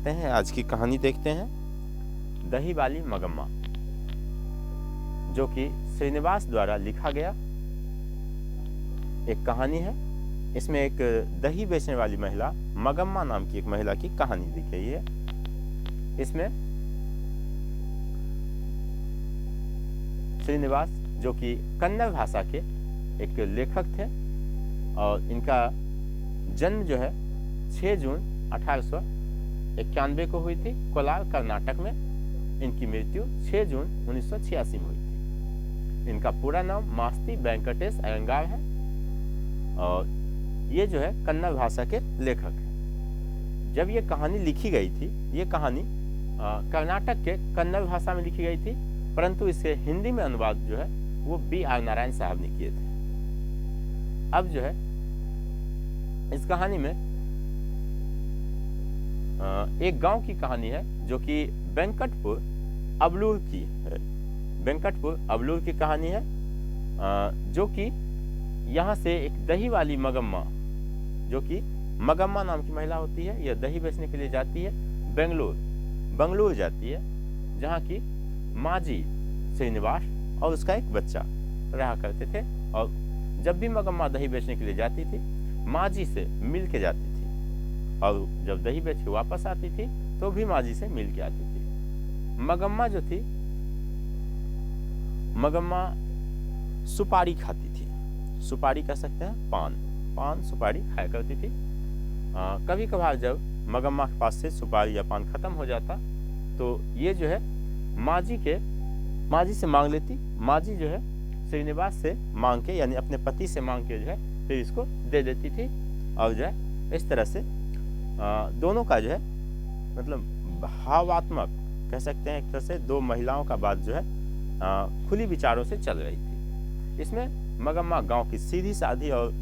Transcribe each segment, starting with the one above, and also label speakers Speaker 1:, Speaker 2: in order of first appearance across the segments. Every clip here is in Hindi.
Speaker 1: आते हैं, आज की कहानी देखते हैं। दही वाली मगम्मा, जो कि श्रीनिवास द्वारा लिखा गया एक कहानी है। इसमें एक दही बेचने वाली महिला मगम्मा नाम की एक महिला की कहानी लिखी गई है। इसमें श्रीनिवास, जो कि कन्नड़ भाषा के एक लेखक थे, और इनका जन्म जो है 6 जून 1891 को हुई थी कोलार, कर्नाटक में। इनकी मृत्यु 6 जून 1986 में हुई थी। इनका पूरा नाम मास्ती वेंकटेश अयंगार है, और ये जो है कन्नड़ भाषा के लेखक हैं। जब ये कहानी लिखी गई थी, ये कहानी कर्नाटक के कन्नड़ भाषा में लिखी गई थी, परंतु इसे हिंदी में अनुवाद जो है वो B.R. नारायण साहब ने किए थे। अब जो है इस कहानी में एक गांव की कहानी है, जो कि वेंकटपुर अबलूर की है। वेंकटपुर अबलूर की कहानी है, जो कि यहाँ से एक दही वाली मगम्मा, जो कि मगम्मा नाम की महिला होती है, यह दही बेचने के लिए जाती है बंगलुरु जाती है, जहाँ की माजी श्रीनिवास और उसका एक बच्चा रहा करते थे। और जब भी मगम्मा दही बेचने के लिए जाती थी, माजी से मिल के जाती थी, और जब दही बेच के वापस आती थी तो भी माजी से मिल के आती थी। मगम्मा जो थी, मगम्मा सुपारी खाती थी। सुपारी कह सकते हैं, पान सुपारी खाया करती थी। कभी कभार जब मगम्मा के पास से सुपारी या पान खत्म हो जाता, तो ये जो है माजी से मांग लेती। माजी जो है श्रीनिवास से मांग के, यानी अपने पति से मांग के जो है फिर इसको दे देती थी। और जो है इस तरह से दोनों का जो है मतलब भावात्मक कह सकते हैं, एक तरह से दो महिलाओं का बात जो है खुली विचारों से चल रही थी। इसमें मगम्मा गांव की सीधी साधी और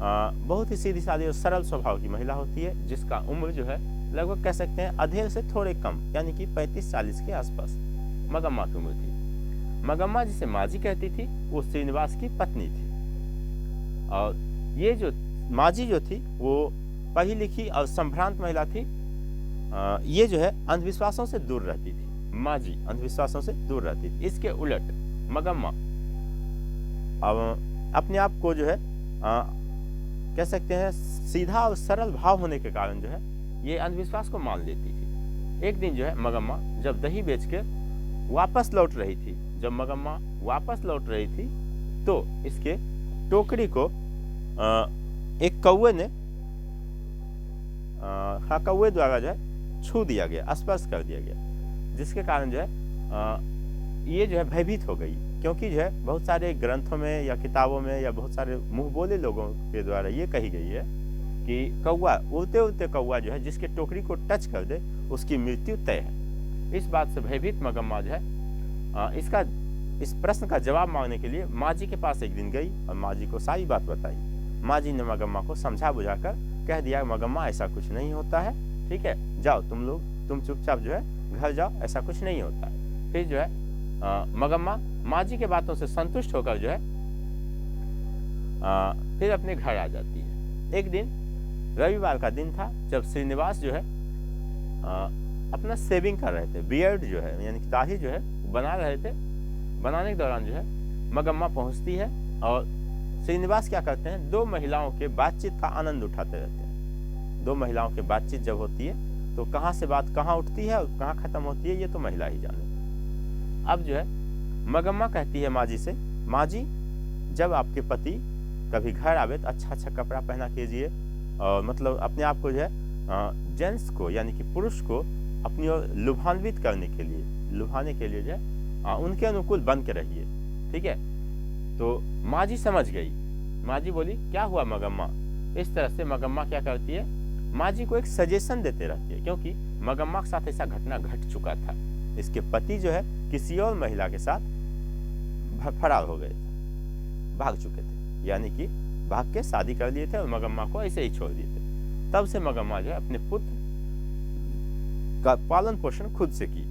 Speaker 1: बहुत ही सीधी साधी और सरल स्वभाव की महिला होती है, जिसका उम्र जो है लगभग कह सकते हैं अधेड़ से थोड़े कम, यानी कि 35-40 के आसपास मगम्मा की उम्र थी। मगम्मा जिसे माजी कहती थी, वो श्रीनिवास की पत्नी थी। और ये जो माजी जो थी, वो पढ़ी लिखी और संभ्रांत महिला थी। ये जो है अंधविश्वासों से दूर रहती थी। माजी अंधविश्वासों से दूर रहती थी। इसके उलट मगम्मा अपने आप को जो है कह सकते हैं सीधा और सरल भाव होने के कारण जो है ये अंधविश्वास को मान लेती थी। एक दिन जो है मगम्मा जब दही बेच के वापस लौट रही थी, तो इसके टोकरी को एक कौवे ने कौवे द्वारा जो है छू दिया गया, स्पर्श कर दिया गया, जिसके कारण जो है ये जो है भयभीत हो गई। क्योंकि जो है बहुत सारे ग्रंथों में या किताबों में या बहुत सारे मुंह बोले लोगों के द्वारा ये कही गई है कि कौवा, उड़ते उड़ते कौवा जो है जिसके टोकरी को टच कर दे, उसकी मृत्यु तय है। इस बात से भयभीत मगम्मा जो है इस प्रश्न का जवाब मांगने के लिए माजी के पास एक दिन गई और माजी को सारी बात बताई। माजी ने मगम्मा को समझा बुझाकर कह दिया, मगम्मा ऐसा कुछ नहीं होता है, ठीक है, जाओ तुम चुपचाप जो है घर जाओ, ऐसा कुछ नहीं होता है। फिर जो है मगम्मा माजी के बातों से संतुष्ट होकर जो है फिर अपने घर आ जाती है। एक दिन रविवार का दिन था, जब श्रीनिवास जो है अपना सेविंग कर रहे थे, बियर्ड जो है यानी कि दाढ़ी जो है बना रहे थे। बनाने के दौरान जो है मगम्मा पहुंचती है, और श्रीनिवास क्या करते हैं, दो महिलाओं के बातचीत का आनंद उठाते रहते हैं। दो महिलाओं की बातचीत जब होती है तो कहाँ से बात कहाँ उठती है और कहाँ खत्म होती है, ये तो महिला ही जाने। अब जो है मगम्मा कहती है माजी से, माजी जब आपके पति कभी घर आवे तो अच्छा कपड़ा पहना कीजिए, और मतलब अपने आप को जो है जेंट्स को यानी कि पुरुष को अपनी ओर लुभान्वित करने के लिए, लुभाने के लिए जो है उनके अनुकूल बन के रहिए, ठीक है। तो माजी समझ गई। माजी बोली, क्या हुआ मगम्मा? इस तरह से मगम्मा क्या करती है, माजी को एक सजेशन देते रहती है, क्योंकि मगम्मा के साथ ऐसा घटना घट चुका था। इसके पति जो है किसी और महिला के साथ फरार हो गए थे, भाग चुके थे, यानी कि भाग के शादी कर लिए थे और मगम्मा को ऐसे ही छोड़ दिए थे। तब से मगम्मा जो है अपने पुत्र का पालन पोषण खुद से की,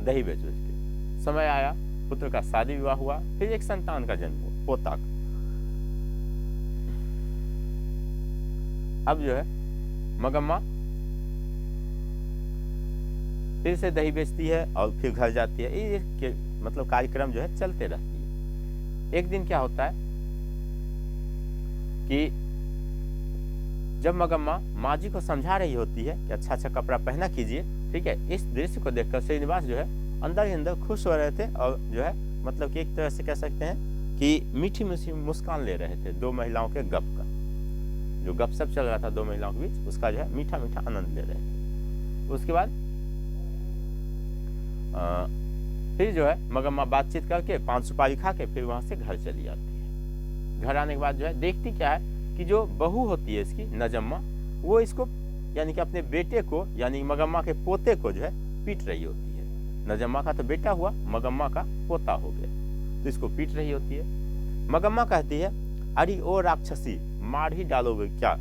Speaker 1: दही बेच बेच के। समय आया, पुत्र का शादी विवाह हुआ, फिर एक संतान का जन्म हुआ, पोता का। अब जो है मगम्मा फिर से दही बेचती है और फिर घर जाती है। ये मतलब कार्यक्रम जो है चलते रहती है। एक दिन क्या होता है कि जब मगम्मा माँ जी को समझा रही होती है कि अच्छा अच्छा कपड़ा पहना कीजिए, ठीक है, इस दृश्य को देखकर श्रीनिवास जो है अंदर ही अंदर खुश हो रहे थे और जो है मतलब कि एक तरह से कह सकते हैं कि मीठी मीठी मुस्कान ले रहे थे दो महिलाओं के गप का। जो गपशप चल रहा था दो महिलाओं के बीच, उसका जो है मीठा मीठा आनंद ले रहे थे। उसके बाद फिर जो है मगम्मा बातचीत करके 5 सुपारी खा के फिर वहां से घर चली जाती है। घर आने के बाद जो है देखती क्या है कि जो बहू होती है इसकी नजम्मा, वो इसको यानी कि अपने बेटे को यानी मगम्मा के पोते को जो है पीट रही होती है। नजम्मा का तो बेटा हुआ, मगम्मा का पोता हो गया, तो इसको पीट रही होती है। मगम्मा कहती है अरे ओ राक्षसी, मार ही डालोगे क्या,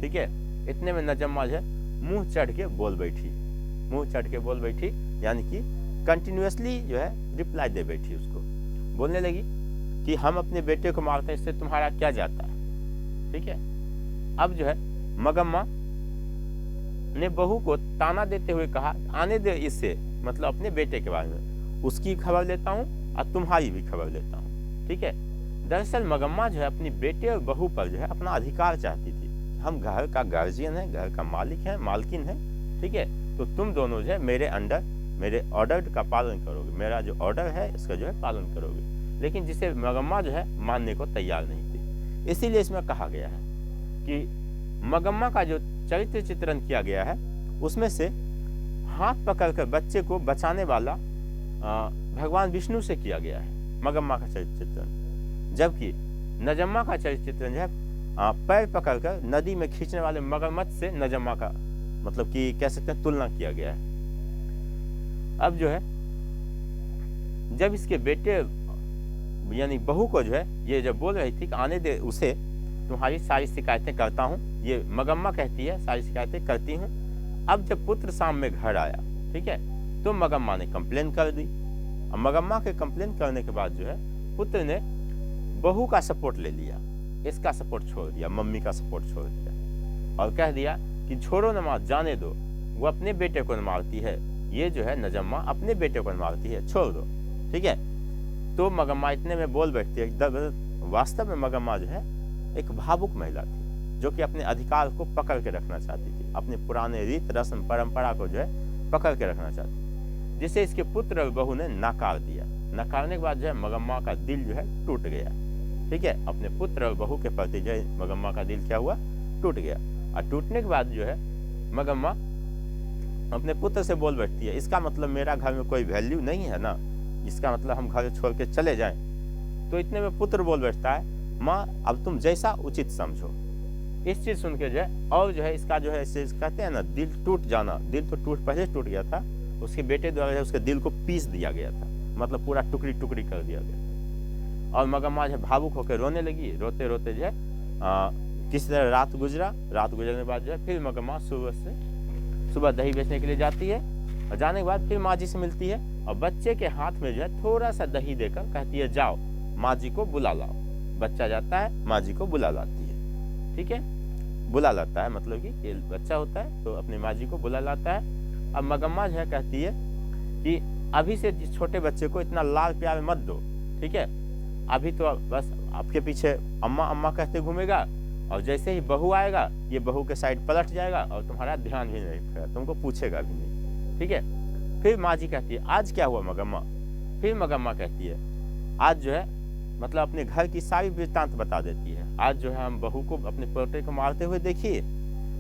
Speaker 1: ठीक है। इतने में नजम्मा जो है मुंह चढ़ के बोल बैठी, यानी कि कंटिन्यूअसली जो है रिप्लाई दे बैठी। उसको बोलने लगी कि हम अपने बेटे को मारते हैं, इससे तुम्हारा क्या जाता है, ठीक है। अब जो है मगम्मा ने बहू को ताना देते हुए कहा आने दे इससे, मतलब अपने बेटे के बारे में, उसकी खबर लेता हूँ और तुम्हारी भी खबर लेता हूँ, ठीक है। दरअसल मगम्मा जो है अपनी बेटे और बहू पर जो है अपना अधिकार चाहती थी। हम घर का गार्जियन है, घर का मालिक है, मालकिन है, ठीक है, तो तुम दोनों जो है मेरे अंडर मेरे ऑर्डर का पालन करोगे, मेरा जो ऑर्डर है इसका जो है पालन करोगे। लेकिन जिसे मगम्मा जो है मानने को तैयार नहीं थी। इसीलिए इसमें कहा गया है कि मगम्मा का जो चरित्र चित्रण किया गया है उसमें से हाथ पकड़कर बच्चे को बचाने वाला भगवान विष्णु से किया गया है मगम्मा का चरित्र चित्रण, जबकि नजम्मा का चरित्र चित्रण जो है पैर पकड़कर नदी में खींचने वाले मगरमच्छ से नजम्मा का मतलब कि कह सकते हैं तुलना किया गया है। अब जो है जब इसके बेटे यानी बहू को जो है ये जब बोल रही थी कि आने दे उसे, तुम्हारी सारी शिकायतें करता हूँ, ये मगम्मा कहती है सारी शिकायतें करती हूँ। अब जब पुत्र शाम में घर आया, ठीक है, तो मगम्मा ने कंप्लेन कर दी। अब मगम्मा के कंप्लेन करने के बाद जो है पुत्र ने बहू का सपोर्ट ले लिया, इसका सपोर्ट छोड़ दिया, मम्मी का सपोर्ट छोड़ दिया और कह दिया कि छोड़ो न मार, जाने दो, वो अपने बेटे को न मारती है, ये जो है नजम्मा अपने बेटे को न मारती है, छोड़ दो, ठीक है। तो मगम्मा इतने में बोल बैठती है। वास्तव में मगम्मा जो है एक भावुक महिला थी जो कि अपने अधिकार को पकड़ के रखना चाहती थी, अपने पुराने रीत रस्म परंपरा को जो है पकड़ के रखना चाहती थी, जिसे इसके पुत्र और बहू ने नकार दिया। नकारने के बाद जो है मगम्मा का दिल जो है टूट गया, ठीक है, अपने पुत्र और बहू के प्रति जो है मगम्मा का दिल क्या हुआ, टूट गया। और टूटने के बाद जो है मगम्मा अपने पुत्र से बोल बैठती है इसका मतलब मेरा घर में कोई वैल्यू नहीं है ना, इसका मतलब हम घर छोड़ के चले जाएं। तो इतने में पुत्र बोल बैठता है माँ अब तुम जैसा उचित समझो। इस चीज सुन के जो है और जो है इसका जो है कहते हैं ना दिल टूट जाना, दिल तो पहले टूट गया था, उसके बेटे द्वारा उसके दिल को पीस दिया गया था, मतलब पूरा टुकड़ी टुकड़ी कर दिया गया। और मगम्मा जो है भावुक होकर रोने लगी, रोते रोते जो है किसी तरह रात गुजरने के बाद जो है फिर मगम्मा सुबह दही बेचने के लिए जाती है और जाने के बाद फिर माँ जी से मिलती है और बच्चे के हाथ में जो है थोड़ा सा दही देकर कहती है जाओ माँ जी को बुला लाओ। बच्चा जाता है, माँ जी को बुला लाती है, ठीक है, बुला लाता है, मतलब कि ये बच्चा होता है तो अपनी माँ जी को बुला लाता है। अब मगम्मा जो है कहती है कि अभी से छोटे बच्चे को इतना लाल प्यार मत दो, ठीक है, अभी तो बस आपके पीछे अम्मा अम्मा कहते घूमेगा और जैसे ही बहू आएगा ये बहू के साइड पलट जाएगा और तुम्हारा ध्यान भी नहीं रखेगा, तुमको पूछेगा भी नहीं, ठीक है। फिर माँ जी कहती है आज क्या हुआ मगम्मा, फिर मगम्मा कहती है आज जो है मतलब अपने घर की सारी वृत्तांत बता देती है। आज जो है हम बहू को अपने पोते को मारते हुए देखिए,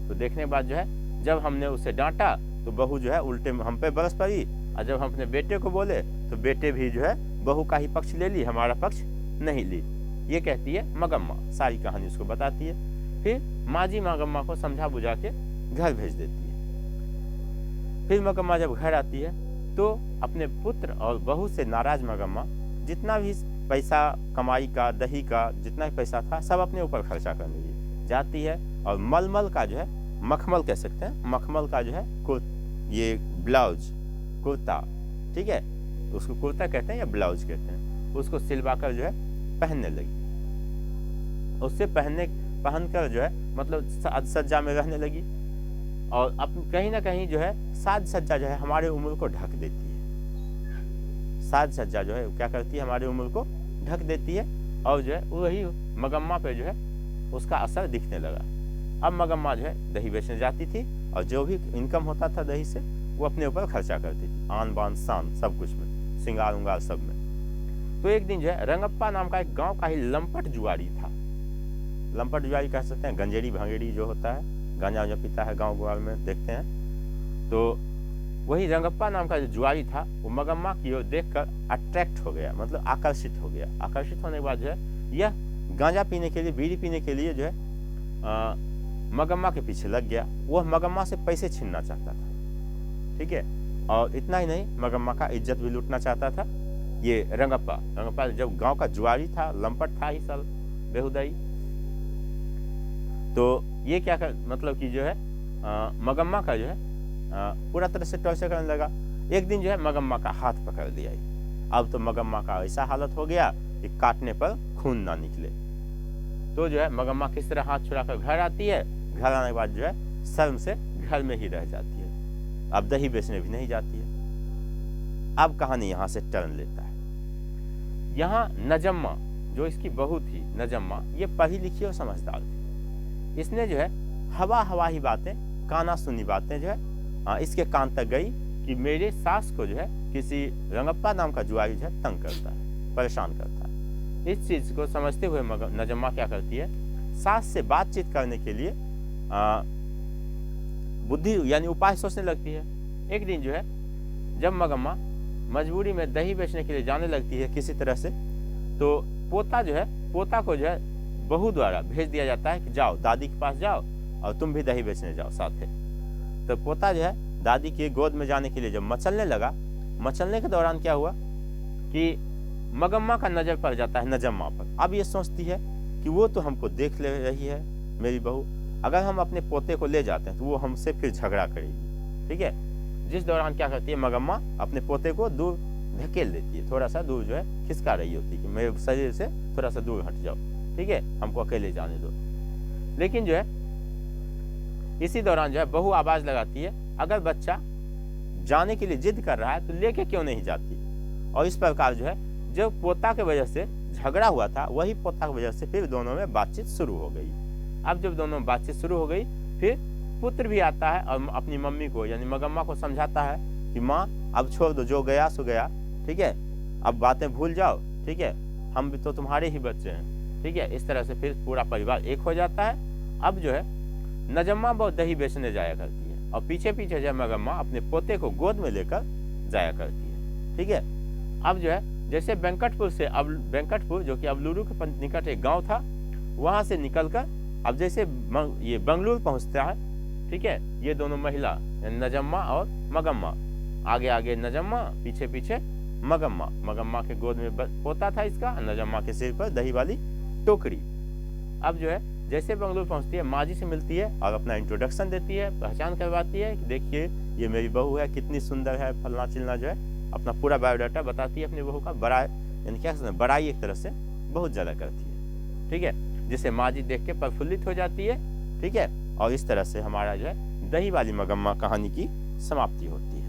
Speaker 1: तो देखने के बाद जो है जब हमने उसे डांटा तो बहू जो है उल्टे हम पे बरस पड़ी और जब हम अपने बेटे को बोले तो बेटे भी जो है बहू का ही पक्ष ले ली, हमारा पक्ष नहीं ली। ये कहती है मगम्मा, सारी कहानी उसको बताती है। फिर माँ जी मगम्मा को समझा बुझा के घर भेज देती है। फिर मगम्मा जब घर आती है तो अपने पुत्र और बहू से नाराज मगम्मा जितना भी पैसा कमाई का, दही का जितना भी पैसा था सब अपने ऊपर खर्चा करने लगी जाती है और मलमल का जो है मखमल कह सकते हैं, मखमल का जो है ये ब्लाउज कुर्ता, ठीक है, उसको कुर्ता कहते हैं या ब्लाउज कहते हैं, उसको सिलवाकर जो है पहनने लगी। उससे पहनकर जो है मतलब सज्जा में रहने लगी और कहीं ना कहीं जो है साज सज्जा जो है हमारे उम्र को ढक देती है। साज सज्जा जो है क्या करती है, हमारे उम्र को ढक देती है, और जो है वही मगम्मा पे जो है उसका असर दिखने लगा। अब मगम्मा जो है दही बेचने जाती थी, और जो भी इनकम होता था दही से वो अपने ऊपर खर्चा करती थी, आन बान शान सब कुछ में, सिंगार उंगार सब में। तो एक दिन जो है रंगप्पा नाम का एक गांव का ही लंपट जुआरी था। लंपट जुआरी कह सकते हैं, गंजेड़ी भंगेड़ी जो होता है, गांजा वांजा पीता है गाँव ग्वाल में देखते हैं। तो वही रंगप्पा नाम का जो जुआरी था वो मगम्मा की ओर देखकर अट्रैक्ट हो गया, मतलब आकर्षित हो गया। आकर्षित होने के बाद जो है यह गांजा पीने के लिए, बीड़ी पीने के लिए जो है मगम्मा के पीछे लग गया। वह मगम्मा से पैसे छीनना चाहता था, ठीक है, और इतना ही नहीं, मगम्मा का इज्जत भी लूटना चाहता था ये रंगप्पा जब गांव का जुआरी था, लंपट था ही साल बेहुदाई। तो ये क्या कर मतलब कि जो है मगम्मा का जो है पूरा तरह से टॉर्चर करने लगा। एक दिन जो है मगम्मा का हाथ पकड़ लिया। अब तो मगम्मा का ऐसा हालत हो गया कि काटने पर खून ना निकले। तो जो है मगम्मा किस तरह हाथ छुड़ाकर घर आती है, घर आने के बाद जो है शर्म से घर में ही रह जाती है, अब दही बेचने भी नहीं जाती है। अब कहानी यहाँ से टर्न लेता है। यहाँ नजम्मा जो इसकी बहू थी, नजम्मा, ये पढ़ी लिखी और समझदार थी। इसने जो है हवा ही बातें, काना सुनी बातें जो है इसके कान तक गई कि मेरे सास को जो है किसी रंगप्पा नाम का जुआरी जो है तंग करता है, परेशान करता है। इस चीज को समझते हुए नजम्मा क्या करती है, सास से बातचीत करने के लिए बुद्धि यानी उपाय सोचने लगती है। एक दिन जो है जब मगम्मा मजबूरी में दही बेचने के लिए जाने लगती है किसी तरह से, तो पोता को जो है बहू द्वारा भेज दिया जाता है कि जाओ दादी के पास जाओ और तुम भी दही बेचने जाओ साथ है। तो पोता जो है दादी की गोद में जाने के लिए जब मचलने लगा, मचलने के दौरान क्या हुआ कि मगम्मा का नजर पड़ जाता है नजम्मा पर। अब ये सोचती है कि वो तो हमको देख ले रही है मेरी बहू, अगर हम अपने पोते को ले जाते हैं तो वो हमसे फिर झगड़ा करेगी, ठीक है। जिस दौरान क्या करती है मगम्मा अपने पोते को दूर धकेल देती है, थोड़ा सा दूर जो है खिसका रही होती है कि मेरे शरीर से थोड़ा सा दूर हट जाओ, ठीक है, हमको अकेले जाने दो। लेकिन जो है इसी दौरान जो है बहू आवाज लगाती है, अगर बच्चा जाने के लिए जिद कर रहा है तो लेके क्यों नहीं जाती। और इस प्रकार जो है जो पोता के वजह से झगड़ा हुआ था, वही पोता की वजह से फिर दोनों में बातचीत शुरू हो गई। अब जब दोनों में बातचीत शुरू हो गई, फिर पुत्र भी आता है और अपनी मम्मी को यानी मगम्मा को समझाता है कि माँ अब छोड़ दो, जो गया सो गया, ठीक है, अब बातें भूल जाओ, ठीक है, हम भी तो तुम्हारे ही बच्चे हैं, ठीक है। इस तरह से फिर पूरा परिवार एक हो जाता है। अब जो है नजम्मा बहुत दही बेचने जाया करती है और पीछे पीछे जो मगम्मा अपने पोते को गोद में लेकर जाया करती है, ठीक है। अब जो है जैसे वेंकटपुर से, अब वेंकटपुर जो कि अबलूरू के निकट एक गांव था, वहां से निकलकर अब जैसे ये बंगलुरु पहुंचता है, ठीक है। ये दोनों महिला नजम्मा और मगम्मा, आगे आगे नजम्मा, पीछे पीछे मगम्मा। मगम्मा के गोद में पोता था इसका, नजम्मा के सिर पर दही वाली टोकरी। अब जो है जैसे बंगलुरु पहुंचती है, माँ जी से मिलती है और अपना इंट्रोडक्शन देती है, पहचान करवाती है कि देखिए ये मेरी बहू है, कितनी सुंदर है, फलना चिलना जो है अपना पूरा बायोडाटा बताती है अपनी बहू का। बड़ा यानी क्या बड़ाई एक तरह से बहुत ज़्यादा करती है, ठीक है, जिसे माँ जी देख के प्रफुल्लित हो जाती है, ठीक है। और इस तरह से हमारा जो है दही वाली मगम्मा कहानी की समाप्ति होती है।